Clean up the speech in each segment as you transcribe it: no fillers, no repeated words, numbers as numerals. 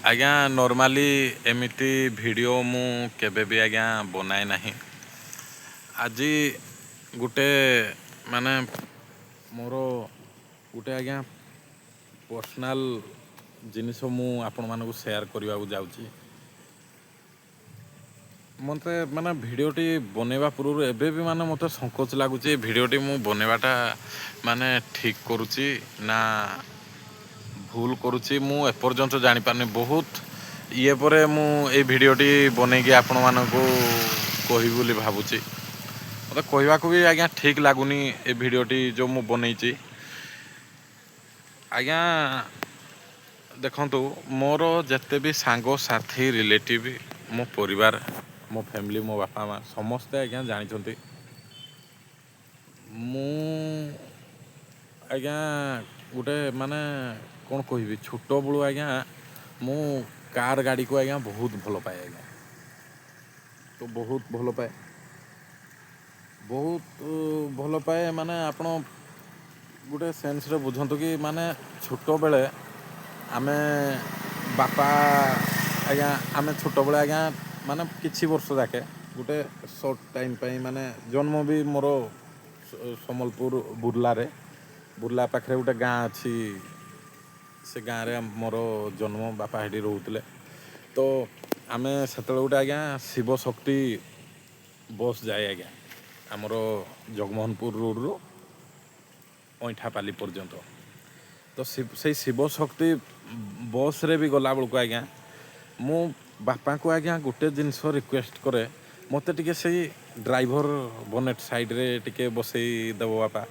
आज्ञा normally Amity video मु केबे भी आज्ञा बनाए नहीं। आज गोटे माने मोर गोटे आज्ञा पर्सनाल जिनिस मु आपण मानक शेयर करने को जाऊँगी। मत माने भिडटी बनवा पूर्व एबे भी माने मत संकोच लगुच भिडटी मु बनवाटा माने ठीक करुच्ची ना भूल करुच्ची मु एपर्यंत जानी पारनी। बहुत ये परे मु ए भिडटी बनईकी आपण मानकू कहि बोली भाबुची। मत कहवाक भी आज्ञा ठीक लगुनी ए भिडटी जो मु बनईची। आज्ञा देखंतु मोर जत्ते भी सांग साथी रिलेटिव मो परिवार मो फैमिली मो बापा माँ समस्ते आज्ञा जानी मु आज्ञा गोटे माने कौन कहबी छोट बलू आज्ञा मु कार गाड़ी को आज्ञा बहुत भल पाए। आज्ञा तो बहुत भल पाए माने आपण गोटे सेन्स रे बुझंतु कि माने छोट बेले आमे बापा आज्ञा आमे छोट बेले आज्ञा माने किछि वर्ष जाके गोटे शॉर्ट टाइम पाई माने जन्म भी मोर सम्बलपुर बुर्ला पाखे गोटे गाँ अच्छी से गाँव रे मोर जन्म बापा हेटी रोते। तो आमे सेतबेले गोटे आज्ञा शिव शक्ति बस जाए आज्ञा आमर जगमोहनपुर रोड रू ऐठापाली पर्यंत। तो से शिव शक्ति बस रे भी गला बेलू आज्ञा मु बापा को आज्ञा गोटे जिनस रिक्वेस्ट करे मते टिके से ड्राइवर बोनेट साइड रे टिके बसई देव बापा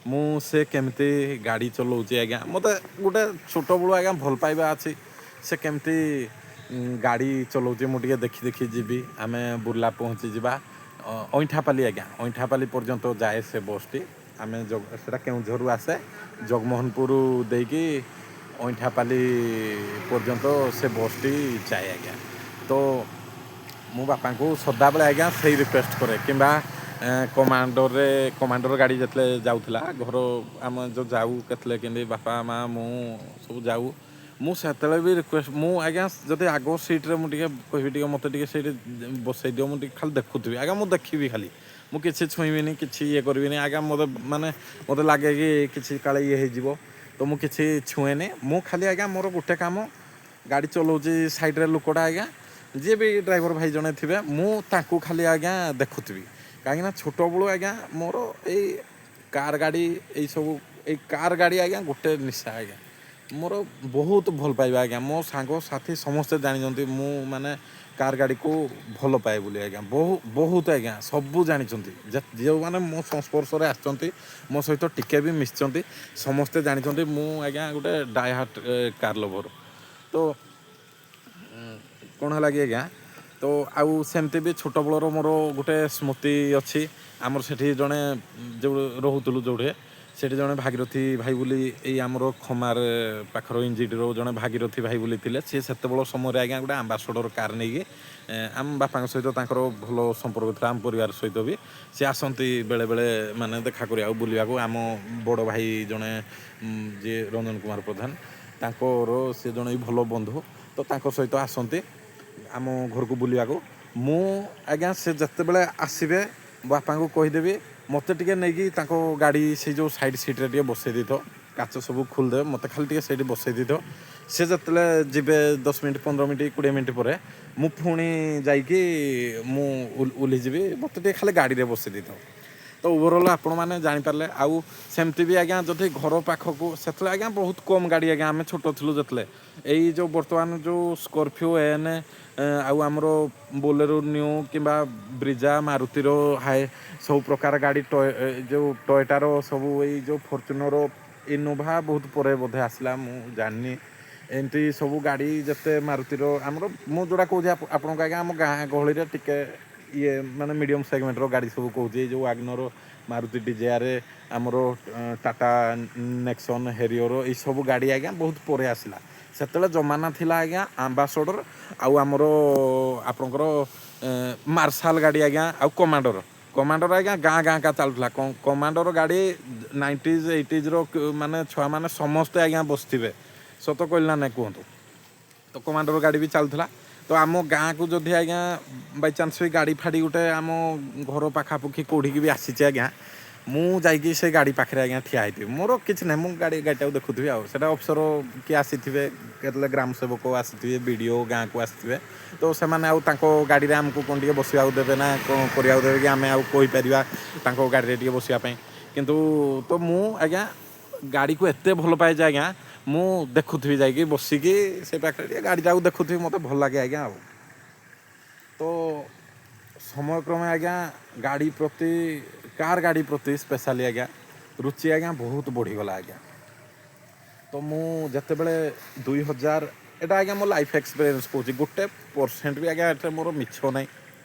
मु से केमती गाड़ी चलाऊँगी। आज्ञा मत गोटे छोट बलू आज्ञा भल पाइबा अच्छी से केमती गाड़ी चलाऊँगी मुझे देखी देखी जीवी आमे बुर्ला पहुँची जावा ऐठापाली आज्ञा ऐठापाली पर्यंत जाए से बसटी आमे सेटा केउझर आसे जगमोहनपुर देकी ऐठापाली पर्यंत से बसटी जाए। आज्ञा तो मो बापा को सदा बेले आज्ञा से रिक्वेस्ट करे किंबा कमांडर गाड़ी जिते जाऊला घर आम जो जाऊ केतले के बापा माँ मु सब जाऊ मु सेतले भी रिक्वेस्ट मु आज्ञा जदि आग सीट्रे मुझे कहबी मत से बसई दियो मुझे खाली देखुथी आज्ञा मु देखी खाली मु किसी छुईबिनी किसी ये करबिनी आज्ञा मत माने मत लगे कि किसी काले ये हो तो मु किसी छुएनी मु खाली आज्ञा मोर गोटे काम गाड़ी चलाऊँगी साइड्रे लोकटा आज्ञा जी भी ड्राइवर भाई जड़े थे मुझे खाली आज्ञा देखुथी कहीं छोट बलू आज्ञा मोर यही कार गाड़ी यही सब कार गाड़ी आज्ञा गोटे निशा आज्ञा मोर बहुत भल पाइबा आज्ञा मो सांग साथी समस्ते जानी मु माने कार गाड़ी को भल पाए बोली आज्ञा बहुत आज्ञा सबू जानी जो मैंने मो संस्पर्श आसचंती मो सहित टिके भी मिशिंट समस्ते जानी मु आज्ञा गोटे डाई हार्ट कार लवर। तो कौन है कि आज्ञा तो आउ सेमती भी छोट बलर मोर गोटे स्मृति अच्छी आमर से जड़े जो रोलु जोड़े से जड़े भागीरथी भाई बोली यही आमर खमार पाखर इंजिडर जड़े भागीरथी भाई बोली थे सी से बड़ समय आज्ञा गोटे आम्बासडर कार नहीं आम बापा सहित भल संपर्क था आम परिवार सहित भी सी आसती बेले बेले माने देखा करा बुलवा आम बड़ भाई जड़े जी रंजन कुमार प्रधान तांकर सी जड़े भल बंधु तो सहित आसती आम घर को बुलवा मु आज्ञा से जिते बड़े आसबे बापा को कहीदेवी मत टे नहीं गाड़ी से जो साइड सीट्रे टे बसई दी काच सब खोलदे मत खाली टे से बसई दी से जिते जीवे 10 मिनट 15 मिनट 20 मिनट पर मु पुणी जाइकी ओह्लैजी मत टे खाली गाड़ी रे बसई दी तो ओवरऑल आपण मैंने जापारे आउ सेमती भी आज्ञा जदि घर पाखक से आज्ञा बहुत कम गाड़ी आज्ञा आम छोट थिलु जिते यही जो बर्तमान जो स्कॉर्पियो एन आउ आमर बोलेरो न्यू किंबा ब्रिजा मारुतिर हाय सब प्रकार गाड़ी जो टोयोटार सब यही जो फॉर्च्यूनर इनोभा बहुत पर बोधे आसला मु जानी एमती सब गाड़ी जिते मारुतिर आमर मु जोड़ा कहे आपको आज्ञा आम गाँ गहली टिके ये माने मीडियम सेगमेंटर गाड़ी सब कहे जो वागनर मारुति डिजायर आमर टाटा नेक्सन हेरियर ये सब गाड़ी आज्ञा बहुत पर आसला से जमाना थिला आज्ञा आम्बासडर आउ आमर आपणकर मार्शाल गाड़ी आज्ञा आउ कमांडर आज्ञा गाँ गाँ का चलूला कमांडर गाड़ी 90s 80s माने छुआ माने समस्ते आज्ञा बसथिबे सत कहला ना कहतु तो कमांडर गाड़ी भी चलूला तो आम गाँ को जदि आज्ञा बाई चान्स भी गाड़ी फाड़ी गोटे आम घर पाखापाखि कौटिक भी आसी आज्ञा मुझे से गाड़ी पाखे आज्ञा ठिया होती मोर किसी ना मुझे गाड़ीटा देखुथी आटा अफसर किए आसी के ग्राम सेवक आसी बीडीओ गाँ को आसी तो से गाड़ी में आमको कौन टे बसवा देवे ना कौन करा देवे कि आम आईपर गाड़ी में बसापी किंतु तो मुझा गाड़ी को एत भल पाए जे आज्ञा मु देखुथी जा बसिकी से पाखे गाड़ीटा देखुथी मत भल लगे आज्ञा तो समय क्रमे आज्ञा गाड़ी प्रति कार गाड़ी प्रति स्पेशली आज्ञा रुचि आज्ञा बहुत बढ़ीगला आज्ञा तो मुझे बड़े 2000 एटा आज्ञा मो लाइफ एक्सपीरियंस कहूँ गोटे परसेंट भी आज्ञा एटे मोर मिछ ना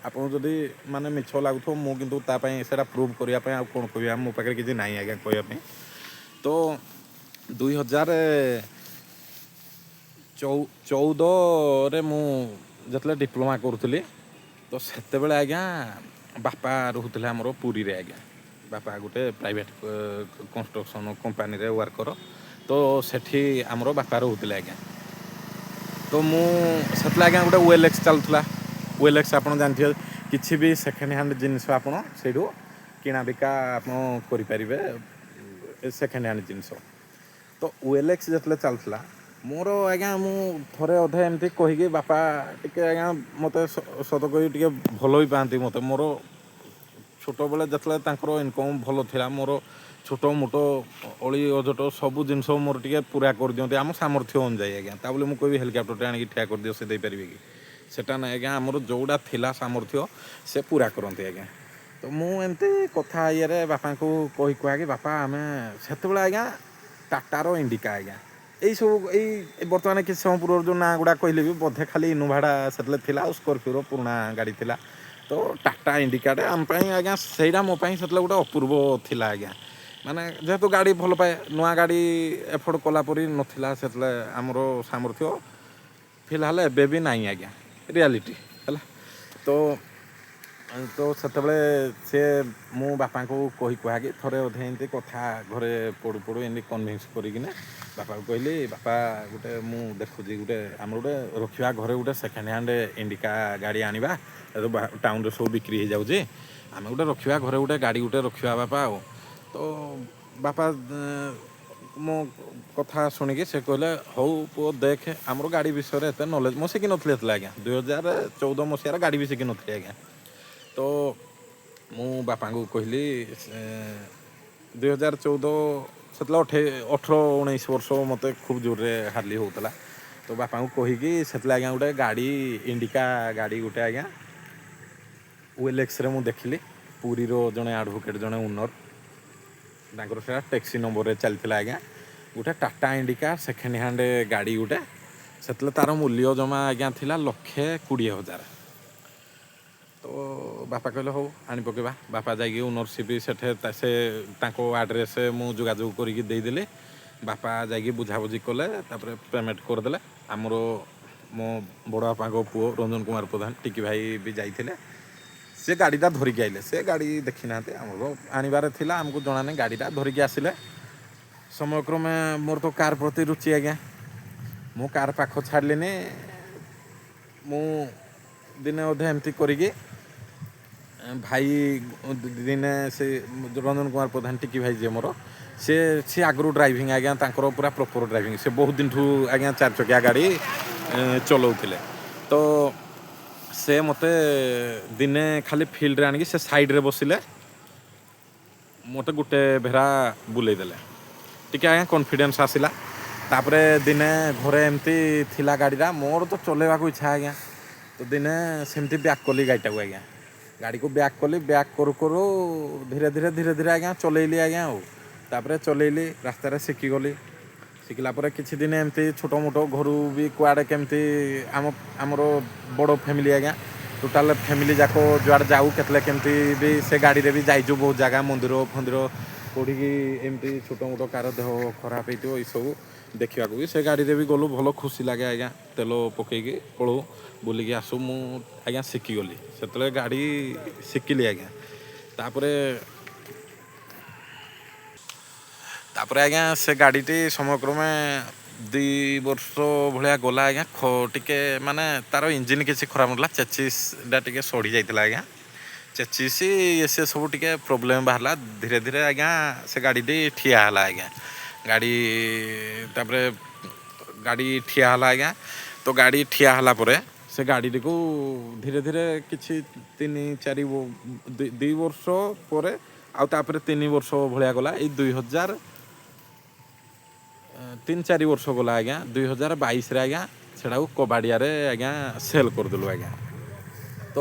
आपको जदि माने मिछ लगुथ मुझे से प्रूव करने कौन कह मो पाखे किसी ना आज्ञा कहवाई तो 2014 मुझे डिप्लोमा करूली तो सेते बेले आज्ञा बापा रोते आमर पुरी रे आज्ञा बापा गोटे प्राइवेट कंस्ट्रक्शन कंपानी रे वर्कर तो सेठी आमर बापा रोते आज्ञा तो मुझे आज्ञा गोटे OLX चलूला OLX आप जानते किसी भी सेकेंड हैंड जिनस आप किणा बिका आप सेकेंड हैंड जिनस तो OLX जो चलूला मोर आज्ञा थे अधे एमती कहीकि बापा टे आज्ञा मत सत कही भल भी पाती मत मोर छोट बेले जो इनकम भल था मोर छोट मोट अली अजट सब जिनस मोर टे पूरा कर दिखते आम सामर्थ्य अनुजाई आज्ञा ता बोले मुझे हेलिकप्टर आनिक ठिया कर दियो से दे पारे कि सेटा ना आज्ञा आमर जोड़ा थिला सामर्थ्य से पूरा करते आज्ञा तो मुझे कथा ये बापा को कही कह कि बापा आम से आज्ञा टाटार इंडिका आज्ञा यही सब यही बर्तमान किसी समय पूर्व जो ना गुड़ा कहले भी बोधे खाली इनोभाटा से स्कॉर्पियो पुराना गाड़ी थिला तो टाटा इंडिकाटे आम आज्ञा सहीटा मोपाई से गोटे अपूर्व थिला आज्ञा माने जेहेतु गाड़ी भल पाए नुआ गाड़ी एफोर्ड कलापरी नाला से आमर सामर्थ्य फिलहाल एबे भी नाई आज्ञा रियालिटी है तो तो से मु बापा को कही कह थे अधे एमती कथा घरे पड़ू पड़ू एमती कन्भिन्स करना बापा को कहली बापा गोटे मु देखुची गोटे आम गोटे रखा घरे गोटे सेकेंड हैंड इंडिका गाड़ी आनिबा टाउन रे सब बिक्री हो जाऊँगी आम गोटे रखा घरे गोटे गाड़ी गोटे रखा बापा तो बापा मो कथा शुणिकी से कहले हौ पुओ देख आमर गाड़ी विषय एत नॉलेज मो शिखी नी आज्ञा 2014 मसीहार गाड़ी भी शिखी नी आज्ञा तो मु बापा को कहली 2014 से 18-19 वर्ष मत खूब जोर रे हार्ली होता तो बापा को कहीकि से आज्ञा गोटे गाड़ी इंडिका गाड़ी गोटे आज्ञा OLX रे मु देखली पुरी रो जड़े एडवोकेट जड़े ओनर से टैक्सी नंबर रे चलता आज्ञा गोटे टाटा इंडिका सेकेंड हैंड गाड़ी गोटे से तार मूल्य जमा आज्ञा थिला 1,20,000 तो बापा कहले हो आनी पकेबा बापा जाइए ओनरशिप से आड्रेस मु जोगाजोग करदेली बापा जाइए बुझाबुझी कले पेमेंट करदे आमर मो बड़ बापा पुओ रंजन कुमार प्रधान टिकी भाई भी जाइए से गाड़ीटा धरिकी आइले से गाड़ी देखी ना आमर आनबार थिला आमको जना नहीं गाड़ीटा धरिकी आसिले समय क्रमे मोर तो कार प्रति रुचि आज्ञा मु कार पाख छाड़िनी मु दिने अधे एमती करी भाई दिने से रंजन कुमार प्रधान टिकी भाई जे मोर सी आगु ड्राइविंग आज्ञा तांकर पूरा प्रॉपर ड्राइविंग से बहुत दिन ठू आज्ञा 4 चकिया गाड़ी चलाउथिले तो से मते दिने खाली फील्ड रे आनिकी से साइड रे बसिले मते गुटे भेरा बुलेई देले टिके आज्ञा कॉन्फिडेंस आसिला तापरे दिने घरे एमती थिला गाड़ीरा मोर तो चलेबा को इच्छा आज्ञा तो दिने सेमती बैक कली गाड़ीटा को आज्ञा गाड़ी को बैक कली बैक करू करू धीरे धीरे आज्ञा चलेइली आज्ञा तापरे चलेइली रास्ता रे शिखिगली शिखला पर किछि दिन एमती छोटो मोटो घर भी कुआडे केमती आमर बड़ फैमिली आज्ञा टोटाल फैमिली जाक जुआड़े जाऊ केतले केमती भी से गाड़ी रे भी जाइजु बहुत जगह मंदिर फंदिर कोड़ी एमती छोटो मोटो कार देह खराब होइतो ई सब देखा भी से गाड़ी रे भी गलु भल खुशी लगे आज्ञा तेल पकईकी पलू बुलिकी आसू मु आज्ञा शिखिगली से गाड़ी शिखिली आज्ञा तापरे आज्ञा से गाड़ीटी समय क्रमे 2 ବର୍ଷ ଭଳିଆ ଗଲା ଆଜ୍ଞା ଟିକେ ମାନେ ତାର ଇଞ୍ଜିନ୍ କିଛି ଖରାପ ନଥିଲା, ଚେଚିସ୍ଟା ଟିକେ ସଢ଼ି ଯାଇଥିଲା ଆଜ୍ଞା। ଚେଚିସ୍ ସେ ସବୁ ଟିକେ ପ୍ରୋବ୍ଲେମ୍ ବାହାରିଲା। ଧୀରେ ଧୀରେ ଆଜ୍ଞା ସେ ଗାଡ଼ିଟି ଠିଆ ହେଲା ଆଜ୍ଞା। ତାପରେ ଗାଡ଼ି ଠିଆ ହେଲା ଆଜ୍ଞା। ତ ଗାଡ଼ି ଠିଆ ହେଲା ପରେ ସେ ଗାଡ଼ିଟିକୁ ଧୀରେ ଧୀରେ କିଛି 2 ବର୍ଷ ପରେ ଆଉ ତାପରେ 3 ବର୍ଷ ଭଳିଆ ଗଲା। ଏଇ 3-4 ବର୍ଷ ଗଲା ଆଜ୍ଞା। 2022ରେ ଆଜ୍ଞା ସେଟାକୁ କବାଡ଼ିଆରେ ଆଜ୍ଞା ସେଲ୍ କରିଦେଲୁ ଆଜ୍ଞା। ତ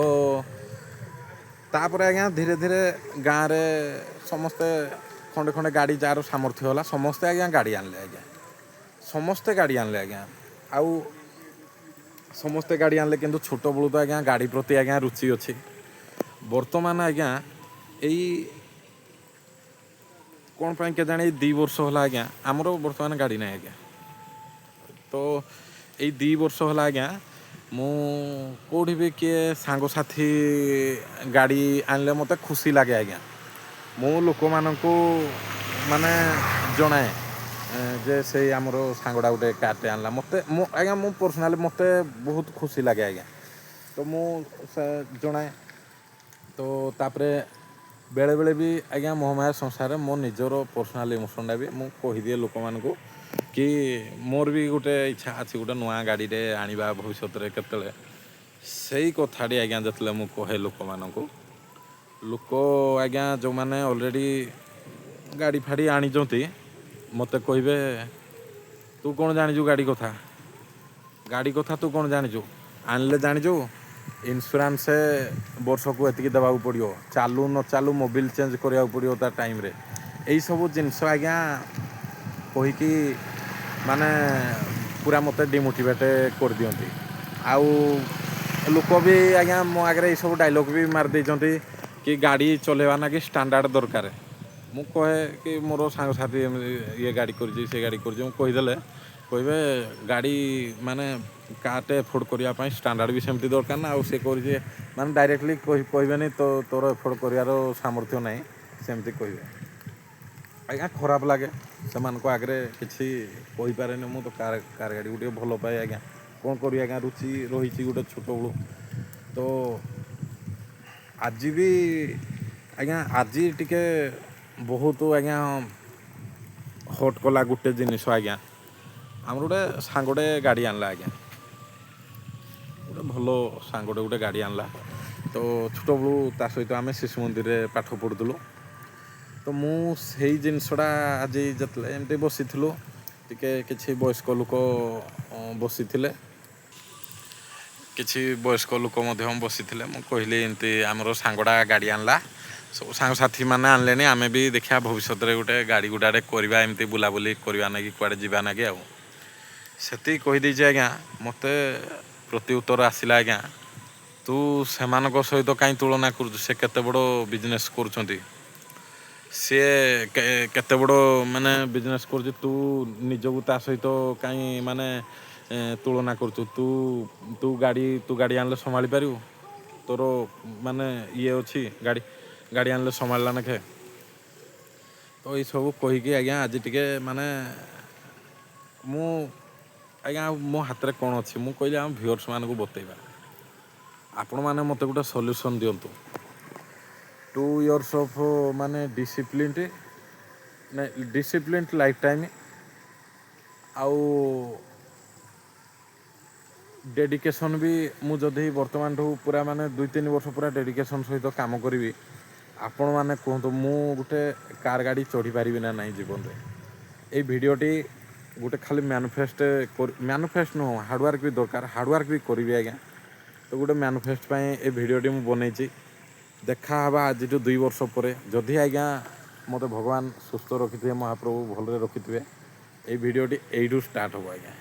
ତାପରେ ଆଜ୍ଞା ଧୀରେ ଧୀରେ ଗାଁରେ ସମସ୍ତେ ଖଣ୍ଡେ ଖଣ୍ଡେ ଗାଡ଼ି ଯାହାର ସାମର୍ଥ୍ୟ ହେଲା ସମସ୍ତେ ଆଜ୍ଞା ଗାଡ଼ି ଆଣିଲେ ଆଜ୍ଞା। ସମସ୍ତେ ଗାଡ଼ି ଆଣିଲେ ଆଜ୍ଞା। ଆଉ ସମସ୍ତେ ଗାଡ଼ି ଆଣିଲେ, କିନ୍ତୁ ଛୋଟବେଳୁ ତ ଆଜ୍ଞା ଗାଡ଼ି ପ୍ରତି ଆଜ୍ଞା ରୁଚି ଅଛି। ବର୍ତ୍ତମାନ ଆଜ୍ଞା ଏଇ କ'ଣ ପାଇଁ କେଜାଣି 2 ବର୍ଷ ହେଲା ଆଜ୍ଞା ଆମର ବର୍ତ୍ତମାନ ଗାଡ଼ି ନାହିଁ ଆଜ୍ଞା। ତ ଏଇ 2 ବର୍ଷ ହେଲା ଆଜ୍ଞା ମୁଁ କେଉଁଠି ବି କିଏ ସାଙ୍ଗସାଥି ଗାଡ଼ି ଆଣିଲେ ମୋତେ ଖୁସି ଲାଗେ ଆଜ୍ଞା। ମୁଁ ଲୋକମାନଙ୍କୁ ମାନେ ଜଣାଏ ଯେ ସେଇ ଆମର ସାଙ୍ଗଟା ଗୋଟେ କାର୍ଟେ ଆଣିଲା। ମୁଁ ପର୍ସନାଲି ମୋତେ ବହୁତ ଖୁସି ଲାଗେ ଆଜ୍ଞା। ତ ମୁଁ ଜଣାଏ। ତ ତାପରେ ବେଳେବେଳେ ବି ଆଜ୍ଞା ମୋହମାୟା ସଂସାରରେ ମୋ ନିଜର ପର୍ସନାଲ୍ ଇମୋସନ୍ଟା ବି ମୁଁ କହିଦିଏ ଲୋକମାନଙ୍କୁ କି ମୋର ବି ଗୋଟେ ଇଚ୍ଛା ଅଛି ଗୋଟେ ନୂଆ ଗାଡ଼ିରେ ଆଣିବା ଭବିଷ୍ୟତରେ କେତେବେଳେ। ସେଇ କଥାଟି ଆଜ୍ଞା ଯେତେବେଳେ ମୁଁ କହେ ଲୋକମାନଙ୍କୁ, ଲୋକ ଆଜ୍ଞା ଯେଉଁମାନେ ଅଲରେଡ଼ି ଗାଡ଼ି ଫାଡ଼ି ଆଣିଛନ୍ତି ମୋତେ କହିବେ ତୁ କ'ଣ ଜାଣିଛୁ ଗାଡ଼ି କଥା ତୁ କ'ଣ ଜାଣିଛୁ? ଆଣିଲେ ଜାଣିଛୁ ଇନ୍ସୁରାନ୍ସ ବର୍ଷକୁ ଏତିକି ଦେବାକୁ ପଡ଼ିବ, ଚାଲୁ ନ ଚାଲୁ ମୋବିଲ୍ ଚେଞ୍ଜ କରିବାକୁ ପଡ଼ିବ ତା ଟାଇମ୍ରେ। ଏଇସବୁ ଜିନିଷ ଆଜ୍ଞା କହିକି ମାନେ ପୁରା ମୋତେ ଡିମୋଟିଭେଟ୍ କରିଦିଅନ୍ତି। ଆଉ ଲୋକ ବି ଆଜ୍ଞା ମୋ ଆଗରେ ଏଇସବୁ ଡାଇଲଗ୍ ବି ମାରି ଦେଇଛନ୍ତି କି ଗାଡ଼ି ଚଲେଇବା ନାକି ଷ୍ଟାଣ୍ଡାର୍ଡ଼ ଦରକାର। ମୁଁ କହେ କି ମୋର ସାଙ୍ଗସାଥି ଇଏ ଗାଡ଼ି କରିଛି ସେ ଗାଡ଼ି କରିଛି, ମୁଁ କହିଦେଲେ କହିବେ ଗାଡ଼ି ମାନେ କାର୍ଟେ ଏଫୋର୍ଡ଼ କରିବା ପାଇଁ ଷ୍ଟାଣ୍ଡାର୍ଡ଼ ବି ସେମିତି ଦରକାର ନା। ଆଉ ସେ କରିଛି ମାନେ ଡାଇରେକ୍ଟଲି କହିବେନି ତୋର ଏଫୋର୍ଡ଼ କରିବାର ସାମର୍ଥ୍ୟ ନାହିଁ, ସେମିତି କହିବେ। ଆଜ୍ଞା ଖରାପ ଲାଗେ ସେମାନଙ୍କ ଆଗରେ କିଛି କହିପାରେନି। ମୁଁ ତ କାର୍ ଗାଡ଼ିକୁ ଟିକେ ଭଲ ପାଏ ଆଜ୍ଞା। କ'ଣ କରିବି ଆଜ୍ଞା, ରୁଚି ରହିଛି ଗୋଟେ ଛୋଟବେଳୁ। ତ ଆଜି ବି ଆଜ୍ଞା ଆଜି ଟିକେ ବହୁତ ଆଜ୍ଞା ହଟ୍ କଲା ଗୋଟେ ଜିନିଷ ଆଜ୍ଞା। ଆମର ଗୋଟେ ସାଙ୍ଗଟେ ଗାଡ଼ି ଆଣିଲା ଆଜ୍ଞା। ଗୋଟେ ଭଲ ସାଙ୍ଗଟେ ଗୋଟେ ଗାଡ଼ି ଆଣିଲା। ତ ଛୋଟବେଳୁ ତା ସହିତ ଆମେ ଶିଶୁ ମନ୍ଦିରରେ ପାଠ ପଢ଼ୁଥିଲୁ। ତ ମୁଁ ସେଇ ଜିନିଷଟା ଆଜି ଯେତେବେଳେ ଏମିତି ବସିଥିଲୁ ଟିକେ କିଛି ବୟସ୍କ ଲୋକ ବସିଥିଲେ, କିଛି ବୟସ୍କ ଲୋକ ମଧ୍ୟ ବସିଥିଲେ। ମୁଁ କହିଲି ଏମିତି ଆମର ସାଙ୍ଗଟା ଗାଡ଼ି ଆଣିଲା, ସବୁ ସାଙ୍ଗସାଥିମାନେ ଆଣିଲେଣି, ଆମେ ବି ଦେଖିବା ଭବିଷ୍ୟତରେ ଗୋଟେ ଗାଡ଼ି ଗୁଡ଼ାଟେ କରିବା, ଏମିତି ବୁଲାବୁଲି କରିବା ନାଗି କୁଆଡ଼େ ଯିବା ନାଗି। ଆଉ ସେତିକି କହିଦେଇଛି ଆଜ୍ଞା। ମୋତେ ପ୍ରତି ଉତ୍ତର ଆସିଲା ଆଜ୍ଞା ତୁ ସେମାନଙ୍କ ସହିତ କାହିଁ ତୁଳନା କରୁଛୁ? ସେ କେତେ ବଡ଼ ବିଜନେସ୍ କରୁଛନ୍ତି, ସିଏ କେତେ ବଡ଼ ମାନେ ବିଜନେସ୍ କରୁଛି, ତୁ ନିଜକୁ ତା ସହିତ କାହିଁ ମାନେ ତୁଳନା କରୁଛୁ? ତୁ ଗାଡ଼ି ଆଣିଲେ ସମ୍ଭାଳି ପାରିବୁ? ତୋର ମାନେ ଇଏ ଅଛି ଗାଡ଼ି ଆଣିଲେ ସମ୍ଭାଳିଲା ନାଖେ। ତ ଏଇସବୁ କହିକି ଆଜ୍ଞା ଆଜି ଟିକେ ମାନେ ମୁଁ ଆଜ୍ଞା ମୋ ହାତରେ କ'ଣ ଅଛି? ମୁଁ କହିଲି ଆମ ଭିଉଅର୍ସମାନଙ୍କୁ ବତେଇବା, ଆପଣମାନେ ମୋତେ ଗୋଟେ ସଲ୍ୟୁସନ୍ ଦିଅନ୍ତୁ। 2 years ଅଫ୍ ମାନେ ଡିସିପ୍ଲିନ୍ଡ ଲାଇଫ୍ ଟାଇମ୍ ଆଉ ଡେଡ଼ିକେସନ୍ ବି। ମୁଁ ଯଦି ବର୍ତ୍ତମାନଠୁ ପୁରା ମାନେ 2-3 ବର୍ଷ ପୁରା ଡେଡ଼ିକେସନ୍ ସହିତ କାମ କରିବି, ଆପଣମାନେ କୁହନ୍ତୁ ମୁଁ ଗୋଟେ କାର୍ ଗାଡ଼ି ଚଢ଼ିପାରିବି ନା ନାହିଁ ଜୀବନରେ? ଏଇ ଭିଡ଼ିଓଟି ଗୋଟେ ଖାଲି ମ୍ୟାନୁଫେଷ୍ଟ ନୁହଁ, ହାର୍ଡ଼ୱାର୍କ ବି ଦରକାର, ହାର୍ଡ଼ୱାର୍କ ବି କରିବି ଆଜ୍ଞା। ତ ଗୋଟେ ମ୍ୟାନୁଫେଷ୍ଟ ପାଇଁ ଏ ଭିଡ଼ିଓଟି ମୁଁ ବନେଇଛି। ଦେଖା ହେବା ଆଜିଠୁ 2 ବର୍ଷ ପରେ। ଯଦି ଆଜ୍ଞା ମୋତେ ଭଗବାନ ସୁସ୍ଥ ରଖିଥିବେ, ମହାପ୍ରଭୁ ଭଲରେ ରଖିଥିବେ, ଏଇ ଭିଡ଼ିଓଟି ଏଇଠୁ ଷ୍ଟାର୍ଟ ହେବ ଆଜ୍ଞା।